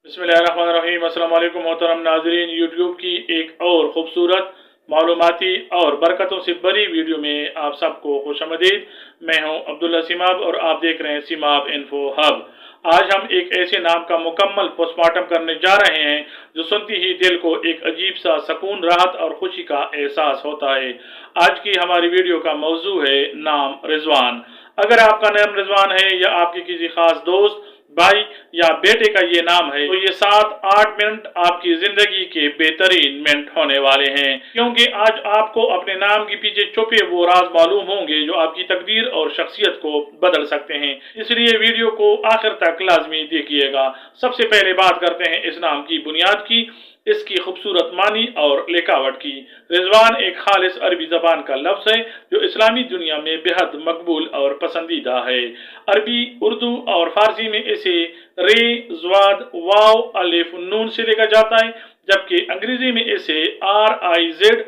बिस्मिल्लाहिर्रहमानिर्रहीम। अस्सलाम वालेकुम मोहतरम नाजरीन, यूट्यूब की एक और ख़ूबसूरत मालूमाती और बरकतों से भरी वीडियो में आप सबको खुशामदीद। मैं हूं अब्दुल्ला सिमाब और आप देख रहे हैं सिमाब इन्फो हब। आज हम एक ऐसे नाम का मुकम्मल पोस्टमार्टम करने जा रहे हैं जो सुनते ही दिल को एक अजीब सा सुकून, राहत और खुशी का एहसास होता है। आज की हमारी वीडियो का मौजू है नाम रिजवान। अगर आपका नाम रिजवान है या आपके किसी खास दोस्त, भाई या बेटे का ये नाम है तो ये 7-8 मिनट आपकी जिंदगी के बेहतरीन मिनट होने वाले हैं, क्योंकि आज आपको अपने नाम के पीछे छुपे वो राज मालूम होंगे जो आपकी तकदीर और शख्सियत को बदल सकते हैं। इसलिए वीडियो को आखिर तक लाजमी देखिएगा। सबसे पहले बात करते हैं इस नाम की बुनियाद की, इसकी खूबसूरत मानी और लिखावट की। रिजवान एक खालिस अरबी जबान का लफ्ज़ है जो इस्लामी दुनिया में बेहद मकबूल और पसंदीदा है। अरबी, उर्दू और फारसी में इसे रे, ज़्वाद, वाव, अलिफ, नून से लिखा जाता है, जबकि अंग्रेजी में इसे RIZWAN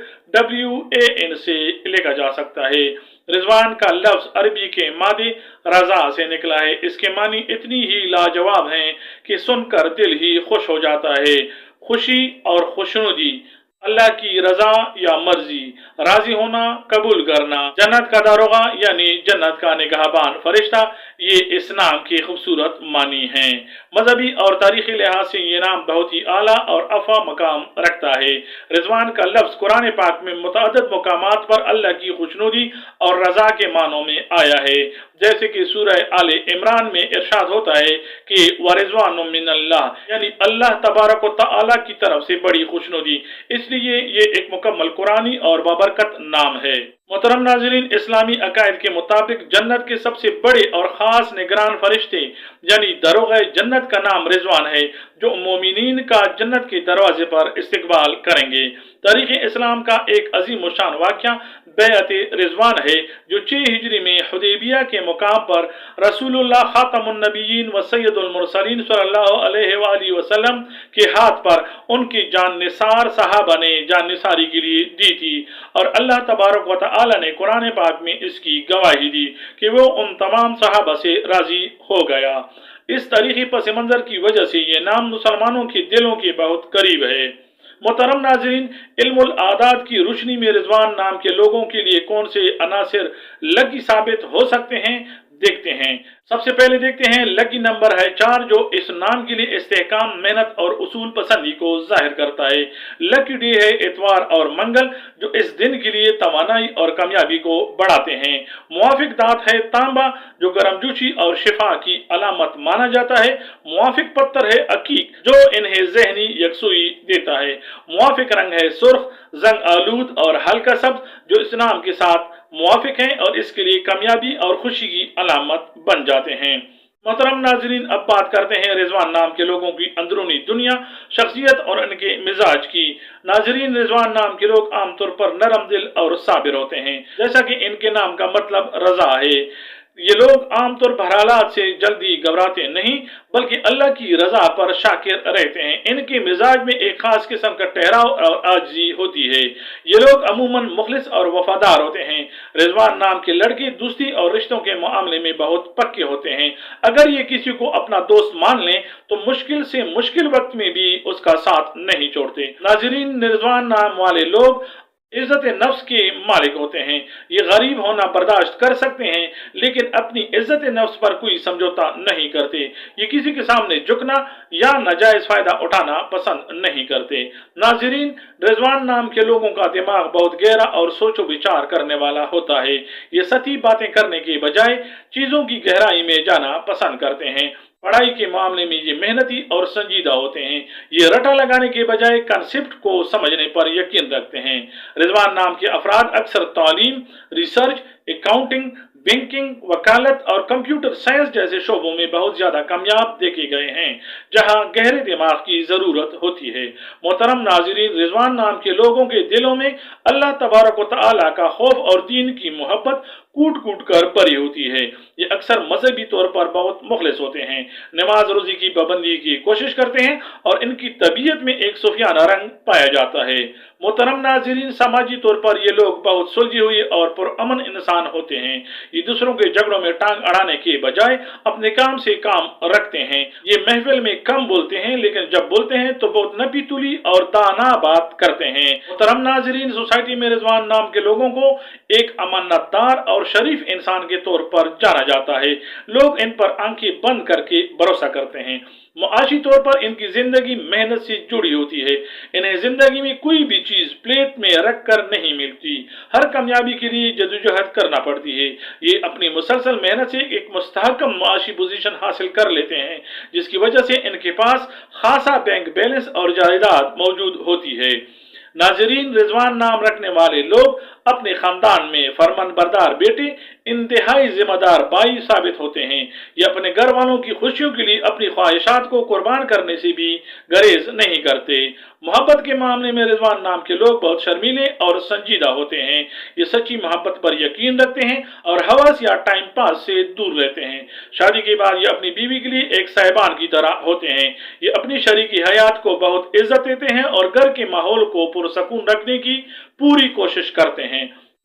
से लिखा जा सकता है। रिजवान का लफ्ज़ अरबी के मादे रजा से निकला है। इसके मानी इतनी ही लाजवाब हैं कि सुनकर दिल ही खुश हो जाता है। खुशी और खुशनुदी, अल्लाह की रजा या मर्जी, राजी होना, कबूल करना, जन्नत का दारोगा यानी जन्नत का निगहबान फरिश्ता, ये इस नाम के खूबसूरत मानी हैं। मजहबी और तारीखी लिहाज से ये नाम बहुत ही आला और अफा मकाम रखता है। रिजवान का लफ्ज़ कुरान पाक में मुतअद्दिद मुकामात पर अल्लाह की खुशनुदी और रजा के मानों में आया है, जैसे कि सूरह आले इमरान में इरशाद होता है कि वरिज़वानुम मिनल्लाह, यानी अल्लाह तबारक व तआला की तरफ से बड़ी खुशनुदी। इसलिए ये एक मुकम्मल कुरानी और बाबरकत नाम है। मोहतरम नाज़रीन, इस्लामी अकायद के मुताबिक जन्नत के सबसे बड़े और ख़ास निगरान फरिश्ते यानी दरोगा जन्नत का नाम रिजवान है, जो मोमिनीन का जन्नत के दरवाजे पर इस्तकबाल करेंगे। तारीख़ इस्लाम का एक अजीम शान वाक़या बैअत रिजवान है, जो 6 हिजरी में हुदैबिया के मुकाम पर रसूलुल्लाह खातमुन नबिय्यीन व सय्यदुल मुरसलीन सल्लल्लाहु अलैहि वसल्लम के हाथ पर उनकी जान निसार सहाबा ने जान निसारी के लिए दी थी, और अल्लाह तबारक व तआला ने कुरान पाक में इसकी गवाही दी कि वो उन तमाम सहाबा से राजी हो गया। इस तारीखी पस मंजर की वजह से ये नाम मुसलमानों के दिलों के बहुत करीब है। मोहतरम नाज़रीन, इल्मुल आदाद की रोशनी में रिजवान नाम के लोगों के लिए कौन से अनासिर लकी साबित हो सकते हैं, देखते हैं। सबसे पहले देखते हैं लकी नंबर है 4, जो इस नाम के लिए इस्तेहकाम, मेहनत और उसूल पसंदी को जाहिर करता है। लकी डे है इतवार और मंगल, जो इस दिन के लिए तवानाई और कामयाबी को बढ़ाते हैं। मुवाफिक दांत है तांबा, जो गर्मजोशी और शिफा की अलामत माना जाता है। मुवाफिक पत्थर है अकीक, जो इन्हें जहनी यकसुई देता है। मुवाफिक रंग है सुर्ख, जंग आलूद और हल्का सब्ज, जो इस नाम के साथ मुवाफिक हैं और इसके लिए कामयाबी और खुशी की अलामत बन जाते हैं। मोहतरम नाजरीन, अब बात करते हैं रिजवान नाम के लोगों की अंदरूनी दुनिया, शख्सियत और इनके मिजाज की। नाजरीन, रिजवान नाम के लोग आमतौर पर नरम दिल और साबिर होते हैं, जैसा कि इनके नाम का मतलब रजा है। ये लोग आमतौर पर हालात से जल्दी घबराते नहीं, बल्कि अल्लाह की रजा पर शाकिर रहते हैं। इनके मिजाज में एक खास किस्म का ठहराव और आजिज़ी होती है। ये लोग अमूमन मुखलिस और वफादार होते हैं। रिजवान नाम के लड़के दोस्ती और रिश्तों के मामले में बहुत पक्के होते हैं। अगर ये किसी को अपना दोस्त मान लें तो मुश्किल से मुश्किल वक्त में भी उसका साथ नहीं छोड़ते। नाजरीन, रिजवान नाम वाले लोग इज्जत नफ्स के मालिक होते हैं। ये गरीब होना बर्दाश्त कर सकते हैं, लेकिन अपनी इज्जत नफ्स पर कोई समझौता नहीं करते। ये किसी के सामने झुकना या नाजायज फायदा उठाना पसंद नहीं करते। नाजरीन, रिजवान नाम के लोगों का दिमाग बहुत गहरा और सोचो विचार करने वाला होता है। ये सती बातें करने के बजाय चीजों की गहराई में जाना पसंद करते हैं। पढ़ाई के मामले में ये मेहनती और संजीदा होते हैं। ये रटा लगाने के बजाय कंसेप्ट को समझने पर यकीन रखते हैं। रिजवान नाम के अफराद अक्सर तालीम, रिसर्च, अकाउंटिंग, बैंकिंग, वकालत और कंप्यूटर साइंस जैसे शोबों में बहुत ज्यादा कामयाब देखे गए हैं, जहां गहरे दिमाग की जरूरत होती है। मोहतरम नाजरीन, रिजवान नाम के लोगों के दिलों में अल्लाह तबारक व तआला का खौफ और दीन की मोहब्बत कूट कूट कर भरी होती है। ये अक्सर मजहबी तौर पर बहुत मुखलिस होते हैं, नमाज रोजी की पाबंदी की कोशिश करते हैं और इनकी तबीयत में एक सूफियाना रंग पाया जाता है। मोहतरम नाज़रीन, समाजी तौर पर ये लोग बहुत सुलझी हुई और पुरअमन इंसान होते हैं। ये दूसरों के झगड़ों में टांग अड़ाने के बजाय अपने काम से काम रखते हैं। ये महफिल में कम बोलते हैं, लेकिन जब बोलते हैं तो बहुत नपी तुली और दाना बात करते हैं। मोहतरम नाज़रीन, सोसाइटी में रिजवान नाम के लोगों को एक अमानतदार और शरीफ इंसान के तौर पर जाना जाता है। लोग इन पर आंखें बंद करके भरोसा करते हैं। मुआशी तौर पर इनकी जिंदगी मेहनत से जुड़ी होती है। इन्हें जिंदगी में कोई भी चीज प्लेट में रख कर नहीं मिलती, हर कामयाबी के लिए जदोजहद करना पड़ती है। ये अपनी मुसलसल मेहनत से एक मुस्तहकम मुआशी पोजीशन हासिल कर लेते हैं, जिसकी वजह से इनके पास खासा बैंक बैलेंस और जायदाद मौजूद होती है। नाजरीन, रिजवान नाम रखने वाले लोग अपने खानदान में फरमानबरदार बेटे, इंतहाई जिम्मेदार भाई साबित होते हैं। ये अपने घर वालों की खुशियों के लिए अपनी ख्वाहिशात को कुर्बान करने से भी गरेज नहीं करते। मोहब्बत के मामले में रिजवान नाम के लोग बहुत शर्मीले और संजीदा होते हैं। ये सच्ची मोहब्बत पर यकीन रखते हैं और हवस या टाइम पास से दूर रहते हैं। शादी के बाद ये अपनी बीवी के लिए एक साहिबान की तरह होते हैं। ये अपनी शरीकी हयात को बहुत इज्जत देते हैं और घर के माहौल को पुरसकून रखने की पूरी कोशिश करते हैं।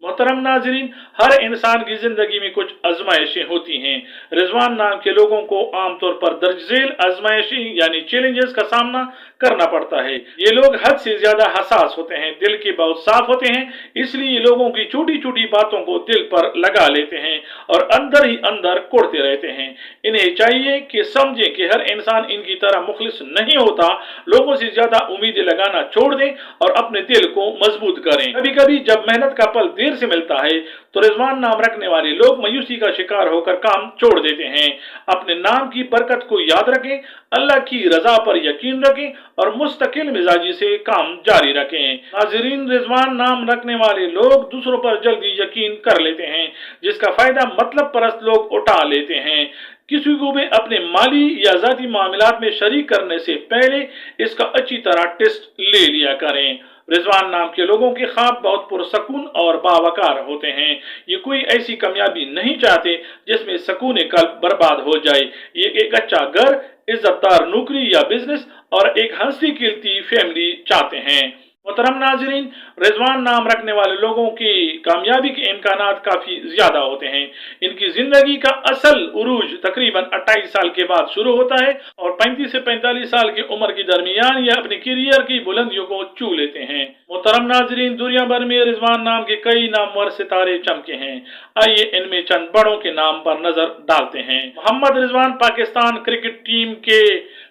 मोहतरम नाजरीन, हर इंसान की जिंदगी में कुछ आजमाइशें होती हैं। रिजवान नाम के लोगों को आमतौर पर दर्जझेल आजमाइशें यानी चैलेंजेस का सामना करना पड़ता है। ये लोग हद से ज्यादा हसास होते हैं, दिल के बहुत साफ होते हैं, इसलिए लोगों की छोटी छोटी बातों को दिल पर लगा लेते हैं और अंदर ही अंदर कोड़ते रहते हैं। इन्हें चाहिए कि समझें कि हर इंसान इनकी तरह मुखलिस नहीं होता। लोगों से ज्यादा उम्मीदें लगाना छोड़ दें और अपने दिल को मजबूत करें। कभी कभी जब मेहनत का फल देर से मिलता है तो रिजवान नाम रखने वाले लोग मायूसी का शिकार होकर काम छोड़ देते हैं। अपने नाम की बरकत को याद रखें, अल्लाह की रजा पर यकीन रखें और मुस्तकिल मिजाजी से काम जारी रखें। नाज़रीन, रिजवान नाम रखने वाले लोग दूसरों पर जल्दी यकीन कर लेते हैं, जिसका फायदा मतलब परस्त लोग उठा लेते हैं। किसी को भी अपने माली या जाती मामलात में शरीक करने से पहले इसका अच्छी तरह टेस्ट ले लिया करें। रिजवान नाम के लोगों के ख्वाब बहुत पुरसकून और बावकार होते हैं। ये कोई ऐसी कामयाबी नहीं चाहते जिसमें सकून कल्ब बर्बाद हो जाए। ये एक अच्छा घर, इज्जतदार नौकरी या बिजनेस और एक हंसी खिलती फैमिली चाहते हैं। मोहतरम नाजरीन, रिजवान नाम रखने वाले लोगों की कामयाबी के इम्कानात काफी ज्यादा होते हैं। इनकी जिंदगी का असल उरूज तकरीबन 28 साल के बाद शुरू होता है और 35 से 45 साल की उम्र के दरमियान यह अपने करियर की बुलंदियों को छू लेते हैं। मोहतरम नाजरीन, दुनिया भर में रिजवान नाम के कई नामवर सितारे चमके हैं। आइए इनमें चंद बड़ों के नाम पर नजर डालते हैं। मोहम्मद रिजवान पाकिस्तान क्रिकेट टीम के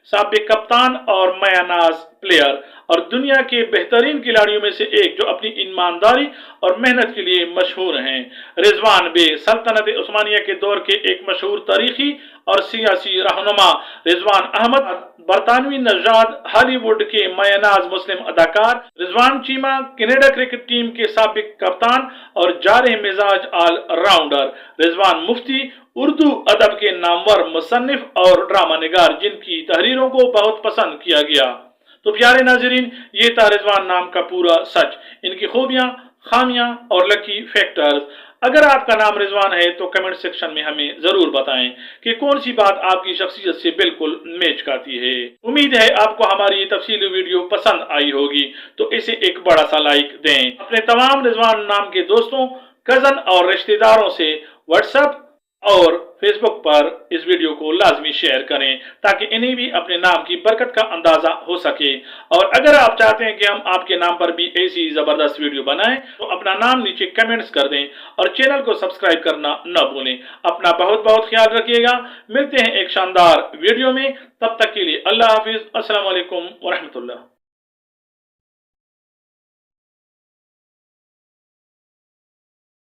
साबिक कप्तान और मायानाज प्लेयर और दुनिया के बेहतरीन खिलाड़ियों में से एक, जो अपनी ईमानदारी और मेहनत के लिए मशहूर हैं। रिजवान बे सल्तनत उस्मानिया के दौर के एक मशहूर तारीखी और सियासी रहनुमा रिजवान अहमद, बरतानवी नजाद हॉलीवुड के मायानाज मुस्लिम अदाकार Rizwan Cheema, Canada cricket team के साबिक कप्तान और जारह मिजाज ऑल राउंडर रिजवान मुफ्ती, उर्दू अदब के नामवर मुसन्निफ और ड्रामा निगार, जिनकी तहरीरों को बहुत पसंद किया गया। तो प्यारे नाजरीन, ये था रिजवान नाम का पूरा सच, इनकी खूबियां, खामियां और लकी फैक्टर्स। अगर आपका नाम रिजवान है तो कमेंट सेक्शन में हमें जरूर बताएं कि कौन सी बात आपकी शख्सियत से बिल्कुल मैच खाती है। उम्मीद है आपको हमारी ये तफसीली वीडियो पसंद आई होगी, तो इसे एक बड़ा सा लाइक दें। अपने तमाम रिजवान नाम के दोस्तों, कजन और रिश्तेदारों से व्हाट्सएप और फेसबुक पर इस वीडियो को लाजमी शेयर करें, ताकि इन्हें भी अपने नाम की बरकत का अंदाजा हो सके। और अगर आप चाहते हैं कि हम आपके नाम पर भी ऐसी जबरदस्त वीडियो बनाएं, तो अपना नाम नीचे कमेंट्स कर दें और चैनल को सब्सक्राइब करना न भूलें। अपना बहुत बहुत ख्याल रखिएगा। मिलते हैं एक शानदार वीडियो में, तब तक के लिए अल्लाह हाफिज। अस्सलाम वालेकुम व रहमतुल्लाह।